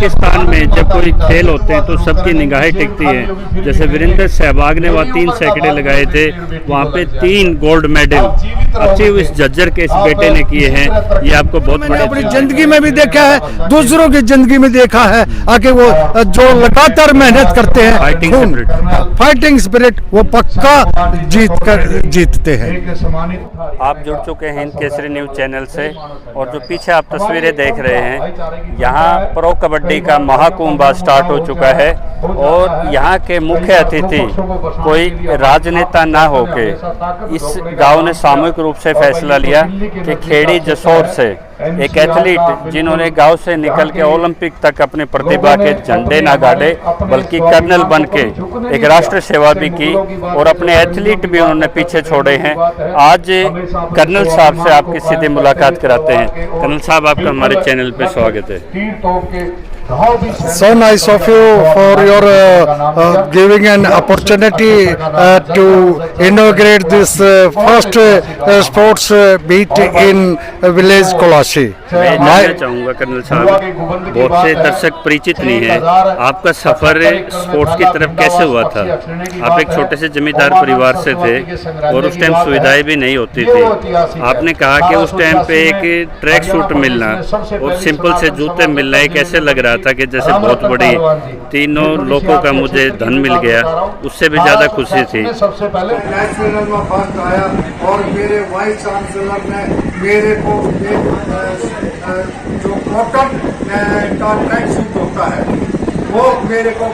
पाकिस्तान में जब कोई खेल होते हैं तो सबकी निगाहें टिकती हैं। जैसे वीरेंद्र सहवाग ने वहाँ 3 सैकड़े लगाए थे, वहाँ पे 3 गोल्ड मेडल अचीव इस झज्जर के इस बेटे ने किए हैं। ये आपको बहुत मैंने अपनी जिंदगी में भी देखा है, दूसरों की जिंदगी में देखा है आगे वो जो लगातार मेहनत करते हैं, फाइटिंग स्पिरिट वो पक्का जीतते हैं। आप जुड़ चुके हैं हिंद केसरी न्यूज चैनल से, और जो पीछे आप तस्वीरें देख रहे हैं, यहाँ प्रो कबड्डी का महाकुंभ स्टार्ट हो चुका है। और यहाँ के मुख्य अतिथि कोई राजनेता ना होके इस गांव ने सामूहिक रूप से फैसला लिया कि खेड़ी जसोर से एक एथलीट जिन्होंने गांव से निकल के ओलंपिक तक अपनी प्रतिभा के झंडे ना गाड़े बल्कि कर्नल बन के एक राष्ट्र सेवा भी की और अपने एथलीट भी उन्होंने पीछे छोड़े हैं। आज कर्नल साहब से आपकी सीधी मुलाकात कराते हैं। कर्नल साहब, आपका हमारे चैनल पे स्वागत है। So nice of you for your giving an opportunity to inaugurate this first sports meet in village Kolashi. मैं जानना चाहूँगा कर्नल साहब, बहुत से दर्शक परिचित नहीं है, आपका सफ़र स्पोर्ट्स की तरफ कैसे हुआ था? आप एक छोटे से जमींदार परिवार से थे और उस टाइम सुविधाएं भी नहीं होती थी। आपने कहा कि उस टाइम पे एक ट्रैक सूट मिलना और सिंपल से जूते मिलना एक ऐसे लग रहा था कि जैसे बहुत बड़ी तीनों लोगों का मुझे धन मिल गया, उससे भी ज़्यादा खुशी थी। सबसे पहले नेशनल में फर्स्ट आया और मेरे वाइस चांसलर ने मेरे को जो कॉटन का ट्रैक सूट होता है वो मेरे को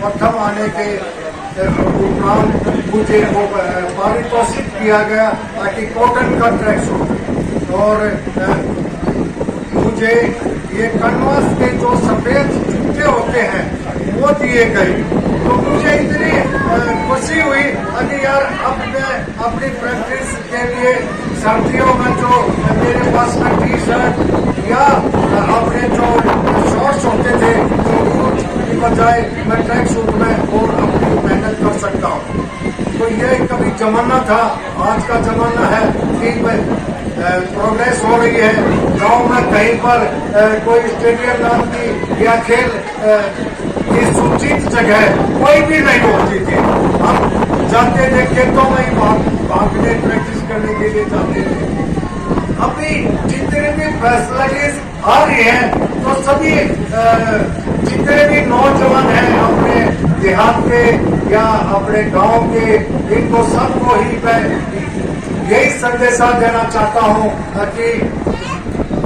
प्रथम आने के उपरांत मुझे वो पारितोषिक किया गया ताकि कॉटन का ट्रैक सूट, और मुझे ये कन्वास के जो सफेद जूते होते हैं वो दिए गए। तो मुझे इतनी खुशी हुई कि यार अब मैं अपनी प्रैक्टिस के लिए सर्दियों में जो मेरे पास में टी शर्ट या अपने जो शॉर्ट्स होते थे की बजाय मैं ट्रैक सूट में और अपनी मेहनत कर सकता हूँ। तो ये कभी जमाना था, आज का जमाना है कि प्रोग्रेस हो रही है। गांव में कहीं पर कोई स्टेडियम नाम की या खेल की सूचित जगह कोई भी नहीं होती थी। हम जाते थे खेतों में ही भागने प्रैक्टिस करने के लिए जाते थे। अभी जितने भी फैसिलिटीज आ रही हैं तो सभी जितने भी नौजवान हैं अपने देहात के या अपने गांव के, इनको सबको ही मैं यही संदेशा देना चाहता हूं कि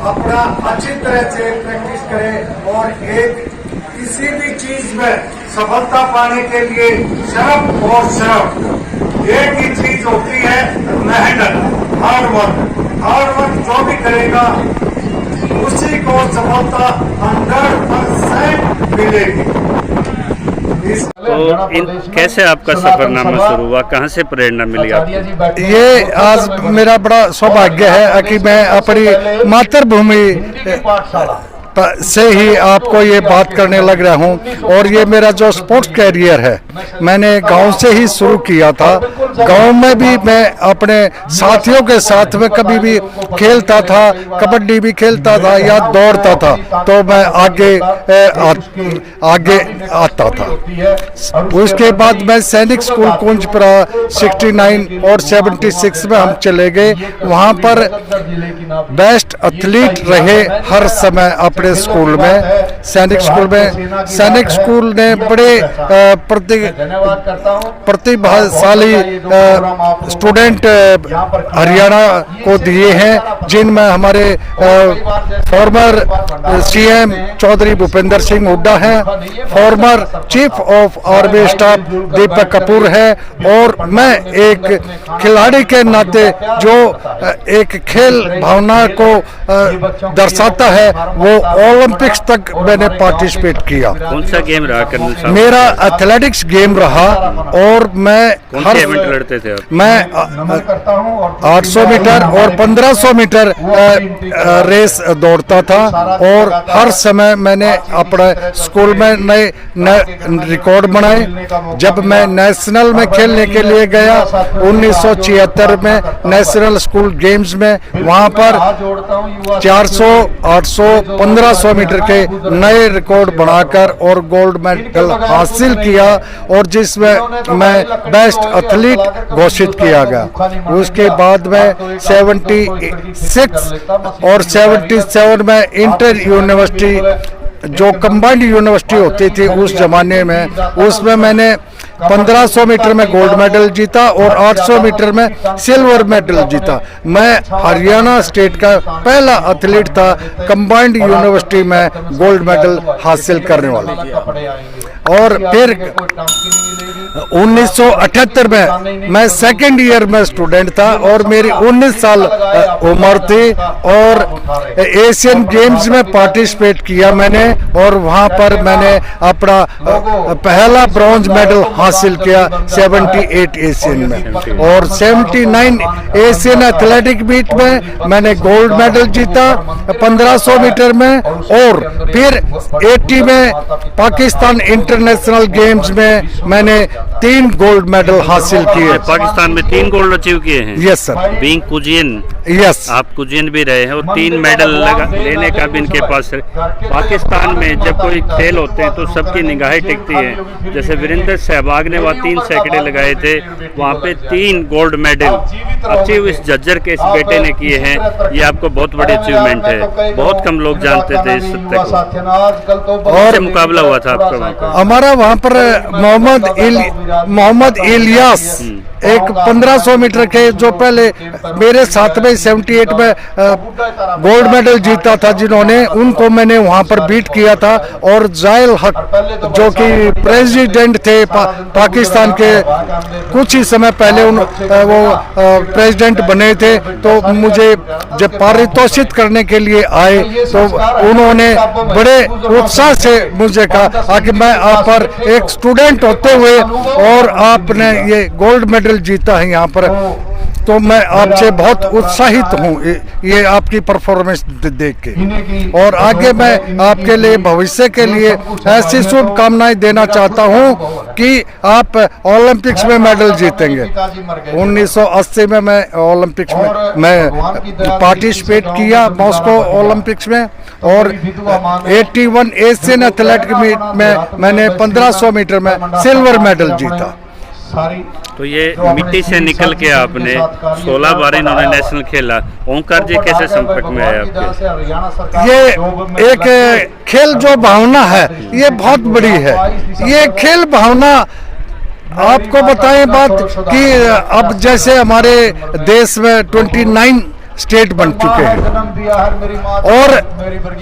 अपना अच्छी तरह से प्रैक्टिस करें और एक किसी भी चीज में सफलता पाने के लिए सिर्फ और सिर्फ एक ही चीज होती है, मेहनत, हार्ड वर्क जो भी करेगा उसी को सफलता 100% मिलेगी। तो कैसे आपका सफरनामा शुरू हुआ, कहाँ से प्रेरणा मिली आपको? ये आज मेरा बड़ा सौभाग्य है कि मैं अपनी मातृभूमि से ही आपको ये बात करने लग रहा हूँ। और ये मेरा जो स्पोर्ट्स कैरियर है मैंने गांव से ही शुरू किया था। गांव में भी मैं अपने साथियों के साथ में कभी भी खेलता था, कबड्डी भी खेलता था या दौड़ता था, तो मैं आगे आता था। उसके बाद मैं सैनिक स्कूल कुंजपुरा 69 और 76 में हम चले गए। वहाँ पर बेस्ट एथलीट रहे हर समय अपने स्कूल में, सैनिक स्कूल में। सैनिक स्कूल ने बड़े प्रतिभाशाली स्टूडेंट हरियाणा को दिए हैं, जिनमें हमारे फॉर्मर सीएम चौधरी भूपेंद्र सिंह हुड्डा हैं, former chief of army staff Deepak Kapoor है, और मैं एक खिलाड़ी के नाते जो एक खेल भावना को दर्शाता है वो ओलंपिक्स तक मैंने पार्टिसिपेट किया। कौन सा गेम रहा कर्नल साहब? मेरा एथलेटिक्स गेम रहा, और मैं कौन सा इवेंट लड़ते थे आप? मैं 800 मीटर और 1500 मीटर रेस दौड़ता था, और हर समय मैंने अपने स्कूल में नए रिकॉर्ड बनाए। जब मैं नेशनल में खेलने के लिए गया 1976 में नेशनल स्कूल गेम्स में, वहां पर 400, 800, 1500 मीटर के नए रिकॉर्ड बनाकर और गोल्ड मेडल हासिल किया, और जिसमें मैं बेस्ट एथलीट घोषित किया गया। उसके बाद में 76 और 77 में इंटर यूनिवर्सिटी, जो कंबाइंड यूनिवर्सिटी होती थी उस जमाने में, उसमें मैंने 1500 मीटर में गोल्ड मेडल जीता और 800 मीटर में सिल्वर मेडल जीता। मैं हरियाणा स्टेट का पहला एथलीट था कंबाइंड यूनिवर्सिटी में गोल्ड मेडल हासिल करने वाला। और फिर 1978 में मैं सेकेंड ईयर में स्टूडेंट था और मेरी 19 साल उम्र थी, और एशियन गेम्स में पार्टिसिपेट किया मैंने, और वहां पर मैंने अपना पहला ब्रॉन्ज मेडल हासिल किया 78 एशियन में, और 79 एशियन एथलेटिक मीट में मैंने गोल्ड मेडल जीता 1500 मीटर में, और फिर 80 में पाकिस्तान इंटरनेशनल गेम्स में मैंने 3 गोल्ड मेडल हासिल किए। पाकिस्तान में 3 गोल्ड अचीव किए हैं? Yes sir. बीइंग कुजियन, यस, आप कुजियन भी रहे हैं और 3 मेडल लेने का भी इनके पास है। पाकिस्तान में जब कोई खेल होते हैं तो सबकी निगाहें टिकती हैं। जैसे वीरेंद्र सहवाग ने वहाँ 3 सैकड़े लगाए थे, वहाँ पे 3 गोल्ड मेडल अचीव इस झज्जर के इस बेटे ने किए हैं। ये आपको बहुत बड़ी अचीवमेंट है, बहुत कम लोग जानते थे इस सत्य को। और मुकाबला हुआ था आपका वहाँ पर? हमारा वहाँ पर मोहम्मद इलियास, एक 1500 मीटर के जो पहले मेरे साथ में 78 में गोल्ड मेडल जीता था जिन्होंने, उनको मैंने वहां पर बीट किया था। और जायल हक जो कि प्रेसिडेंट थे पाकिस्तान के, कुछ ही समय पहले वो प्रेसिडेंट बने थे, तो मुझे जब पारितोषित करने के लिए आए तो उन्होंने बड़े उत्साह से मुझे कहा कि मैं आप पर एक स्टूडेंट होते हुए और आपने ये गोल्ड मेडल जीता है यहाँ पर, तो मैं आपसे बहुत उत्साहित हूँ ये आपकी परफॉर्मेंस देख के, और आगे मैं आपके लिए भविष्य के लिए ऐसी शुभकामनाएं देना चाहता हूँ कि आप ओलंपिक्स में मेडल जीतेंगे। 1980 में मैं ओलंपिक्स में मैं पार्टिसिपेट किया मॉस्को ओलंपिक्स में, और 81 एशियन एथलेटिक मीट में मैंने 1500 मीटर में सिल्वर मेडल जीता। तो ये मिट्टी से निकल के आपने 16 बार इन्होंने नेशनल खेला। ओंकार जी कैसे संपर्क में आए आपके? ये एक खेल जो भावना है ये बहुत बड़ी है। ये खेल भावना, आपको बताएं बात कि अब जैसे हमारे देश में 29 स्टेट बन चुके हैं, और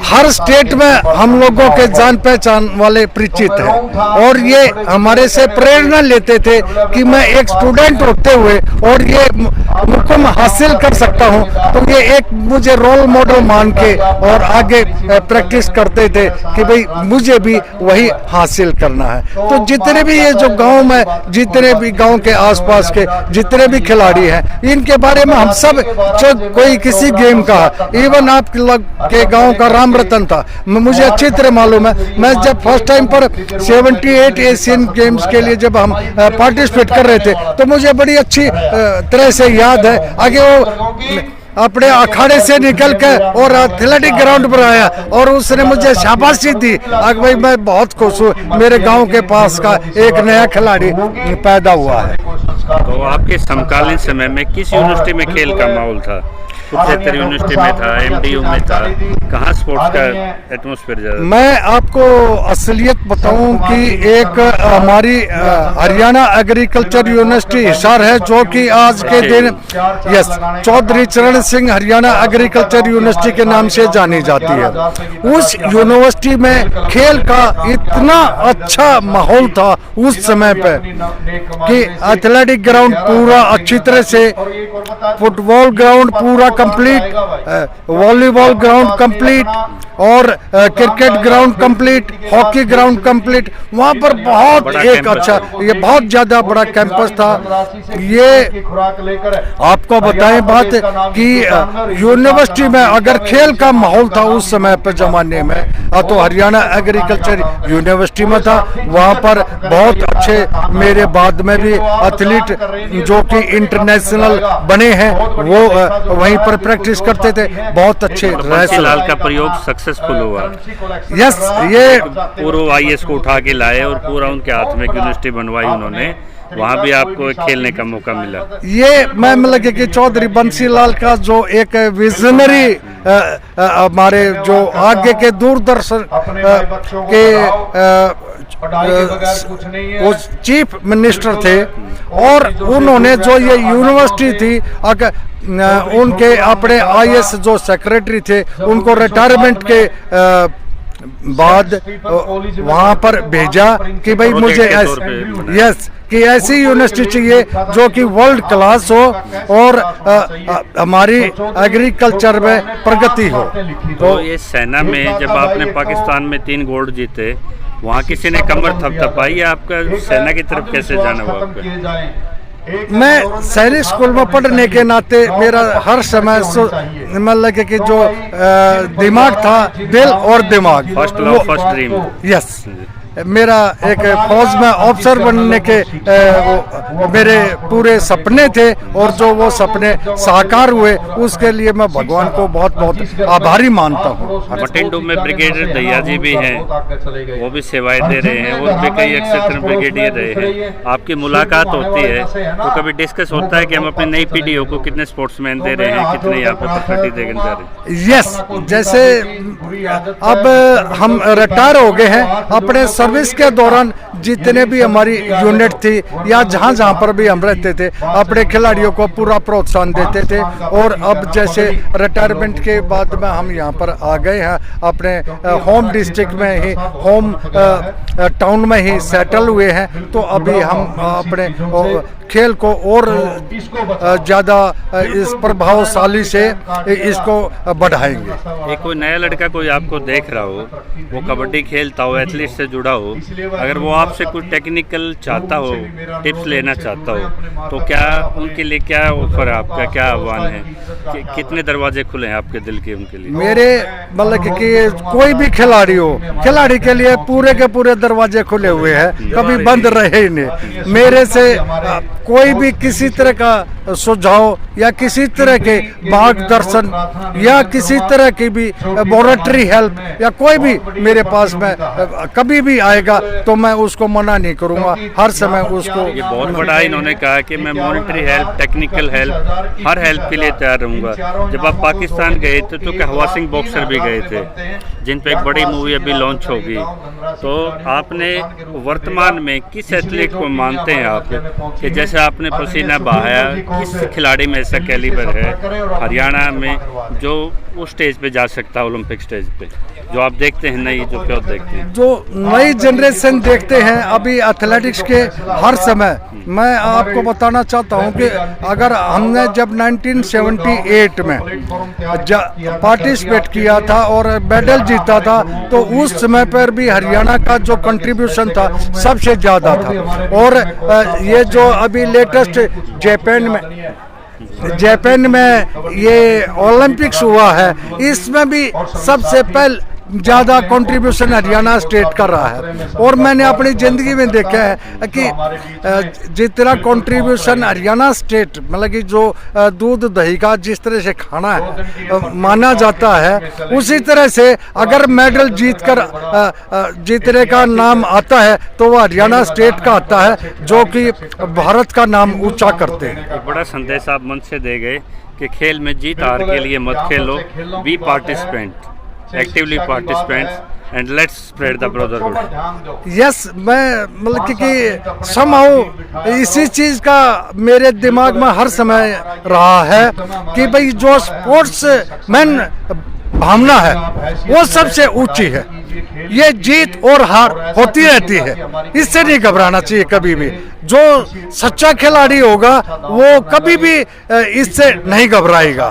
हर स्टेट में हम लोगों के जान पहचान वाले परिचित हैं, और ये हमारे से प्रेरणा लेते थे कि मैं एक स्टूडेंट होते हुए और ये मुकाम हासिल कर सकता हूं, तो ये एक मुझे रोल मॉडल मान के और आगे प्रैक्टिस करते थे कि भाई मुझे भी वही हासिल करना है। तो जितने भी ये जो गांव में, जितने भी गांव के आसपास के जितने भी खिलाड़ी हैं, इनके बारे में हम सब, जो कोई किसी गेम का, इवन आप के गांव का राम रतन था, मुझे अच्छी तरह मालूम है। मैं जब फर्स्ट टाइम पर 78 एशियन गेम्स के लिए जब हम पार्टिसिपेट कर रहे थे, तो मुझे बड़ी अच्छी तरह से याद है। आगे वो अपने अखाड़े से निकल के और एथलेटिक ग्राउंड पर आया और उसने मुझे शाबाशी दी। भाई मैं बहुत खुश हूँ, मेरे गांव के पास का एक नया खिलाड़ी पैदा हुआ है। तो आपके समकालीन समय में किस यूनिवर्सिटी में खेल का माहौल था? कुरुक्षेत्र यूनिवर्सिटी में था, एमडीयू में था, कहाँ स्पोर्ट्स का एटमॉस्फेयर ज्यादा? मैं आपको असलियत बताऊं कि एक हमारी हरियाणा एग्रीकल्चर यूनिवर्सिटी हिसार है, जो कि आज के दिन यस चौधरी चरण सिंह हरियाणा एग्रीकल्चर यूनिवर्सिटी के नाम से जानी जाती है। उस यूनिवर्सिटी में खेल का इतना अच्छा माहौल था उस समय पे कि एथलेटिक ग्राउंड पूरा अच्छी तरह से, फुटबॉल ग्राउंड पूरा कंप्लीट, वॉलीबॉल ग्राउंड कंप्लीट और cricket ground complete, hockey ground complete. वहाँ पर बहुत एक अच्छा, ये बहुत ज़्यादा बड़ा कैंपस था। ये आपको बताएं बात कि यूनिवर्सिटी में अगर खेल का माहौल था उस समय पर ज़माने में, तो हरियाणा एग्रीकल्चर यूनिवर्सिटी में था। वहाँ पर बहुत अच्छे मेरे बाद में भी एथलीट जो कि इंटरनेशनल बने हैं वो वहीं पर प्रैक्टिस करते थे। बहुत अच्छे लाल का प्रयोग सक्सेसफुल हुआ। यस, ये पूर्व आईएएस को उठा के लाए और पूरा उनके हाथ में यूनिवर्सिटी बनवाई उन्होंने। वहाँ भी आपको खेलने का मौका मिला। ये मैं मतलब कि चौधरी बंसीलाल का जो एक विजनरी हमारे जो आगे के दूरदर्शन के वो चीफ मिनिस्टर थे, और उन्होंने जो ये यूनिवर्सिटी थी, अगर उनके अपने आईएएस जो सेक्रेटरी थे उनको रिटायरमेंट के बाद वहाँ पर भेजा कि भाई मुझे कि ऐसी यूनिवर्सिटी चाहिए जो कि वर्ल्ड क्लास हो और हमारी एग्रीकल्चर में प्रगति हो। तो ये सेना में जब आपने पाकिस्तान में 3 गोल्ड जीते, वहाँ किसी ने कमर थपथपाई या आपका सेना की तरफ कैसे जाना हुआ आपका? मैं सैनिक स्कूल में पढ़ने के नाते मेरा हर समय मतलब कि जो दिमाग था, दिल और दिमाग, first love first dream. Yes, मेरा एक फौज में ऑफिसर बनने के मेरे पूरे सपने थे, और जो वो सपने साकार हुए उसके लिए मैं भगवान को बहुत बहुत आभारी मानता हूँ। बठिंडा में ब्रिगेडियर दहिया जी भी हैं, वो भी सेवाएं दे रहे हैं, वो भी कई एक्सेप्टर ब्रिगेडियर रहे हैं। आपकी मुलाकात होती है तो कभी डिस्कस होता है कि हम अपनी नई पीढ़ियों को कितने स्पोर्ट्समैन दे रहे हैं, कितने यहाँ पे फैसिलिटी देने जा रहे हैं? यस, जैसे अब हम रिटायर हो गए हैं, अपने सर्विस के दौरान जितने भी हमारी यूनिट थी या जहाँ जहाँ पर भी हम रहते थे, अपने खिलाड़ियों को पूरा प्रोत्साहन देते थे। और अब जैसे रिटायरमेंट के बाद में हम यहाँ पर आ गए हैं, अपने होम डिस्ट्रिक्ट में ही, होम टाउन में ही सेटल हुए हैं, तो अभी हम अपने खेल को और ज़्यादा इस प्रभावशाली से इसको बढ़ाएंगे। एक कोई नया लड़का कोई आपको देख रहा हो, वो कबड्डी खेलता हो, एथलीट से जुड़ा हो, अगर वो आपसे कुछ टेक्निकल चाहता हो, टिप्स लेना चाहता हो, तो क्या उनके लिए क्या ऑफर है आपका, क्या आह्वान है, कितने दरवाजे खुले हैं आपके दिल के उनके लिए? मेरे मतलब कि कोई भी खिलाड़ी हो, खिलाड़ी के लिए पूरे के पूरे दरवाजे खुले हुए हैं, कभी बंद रहे ही नहीं। मेरे से कोई भी किसी तरह का सुझाव या किसी तरह के मार्गदर्शन या किसी तरह की भी मॉनिटरी हेल्प या कोई भी मेरे पास में कभी भी आएगा तो मैं उसको मना नहीं करूंगा, हर समय उसको। ये बहुत बड़ा इन्होंने कहा कि मैं monetary help, technical help, her help के लिए तैयार रहूंगा। जब आप पाकिस्तान गए थे तो क्या हवा सिंह बॉक्सर भी गए थे, जिन पे एक बड़ी मूवी अभी लॉन्च होगी, तो आपने वर्तमान में किस एथलीट को मानते हैं आप कि जैसे आपने पसीना बहाया, किस खिलाड़ी में ऐसा कैलिबर है हरियाणा में जो उस स्टेज पे जा सकता है, ओलंपिक स्टेज पे, जो आप देखते हैं नई जो प्योर देखते हैं, जो नई जनरेशन देखते हैं अभी एथलेटिक्स के हर समय? मैं आपको बताना चाहता हूं कि अगर हमने जब 1978 में पार्टिसिपेट किया था और मेडल जीता था, तो उस समय पर भी हरियाणा का जो कंट्रीब्यूशन था सबसे ज़्यादा था। और ये जो अभी लेटेस्ट जापान में ये ओलंपिक्स हुआ है, इसमें भी सबसे पहले ज़्यादा कंट्रीब्यूशन हरियाणा स्टेट कर रहा है। और मैंने अपनी ज़िंदगी में देखा है कि जितना कंट्रीब्यूशन हरियाणा स्टेट मतलब कि जो दूध दही का जिस तरह से खाना है माना जाता है, उसी तरह से अगर मेडल जीत कर जीतने का नाम आता है तो वह हरियाणा स्टेट का आता है, जो कि भारत का नाम ऊंचा करते हैं। एक बड़ा संदेश आप मंच से दे गए कि खेल में जीत हार के लिए मत खेलो, be participant, actively participants and let's spread the brotherhood. Yes, मैं मतलब कि समहाउ इसी चीज का मेरे दिमाग में हर समय रहा है कि भाई जो स्पोर्ट्स मैन भावना है वो सबसे ऊंची है। ये जीत और हार होती रहती है, इससे नहीं घबराना चाहिए कभी भी। जो सच्चा खिलाड़ी होगा वो कभी भी इससे नहीं घबराएगा।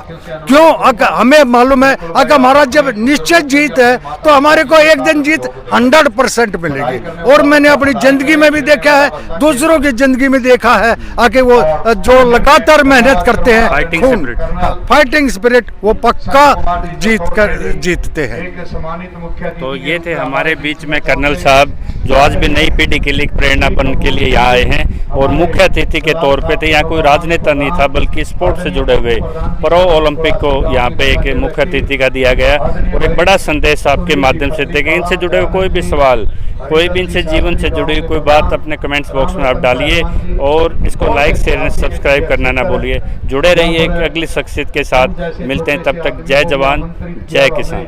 क्यों? हमें मालूम है अगर हमारा जब निश्चित जीत है तो हमारे को एक दिन जीत 100% मिलेगी। और मैंने अपनी जिंदगी में भी देखा है, दूसरों की जिंदगी में देखा है आके वो जो लगातार मेहनत करते हैं, फाइटिंग स्पिरिट, वो पक्का जीतते हैं। तो ये थे हमारे बीच में कर्नल साहब, जो आज भी नई पीढ़ी के लिए प्रेरणा बनने के लिए यहाँ आए हैं और मुख्य अतिथि के तौर पे थे। यहाँ कोई राजनेता नहीं था बल्कि स्पोर्ट्स से जुड़े हुए प्रो ओलंपिक को यहाँ पे एक मुख्य अतिथि का दिया गया और एक बड़ा संदेश आपके माध्यम से देंगे। इनसे जुड़े हुए कोई भी सवाल, कोई भी इनसे जीवन से जुड़ी हुई कोई बात अपने कमेंट्स बॉक्स में आप डालिए और इसको लाइक शेयर और सब्सक्राइब करना ना भूलिए। जुड़े रहिए एक अगली शख्सियत के साथ, मिलते हैं, तब तक जय जवान जय किसान।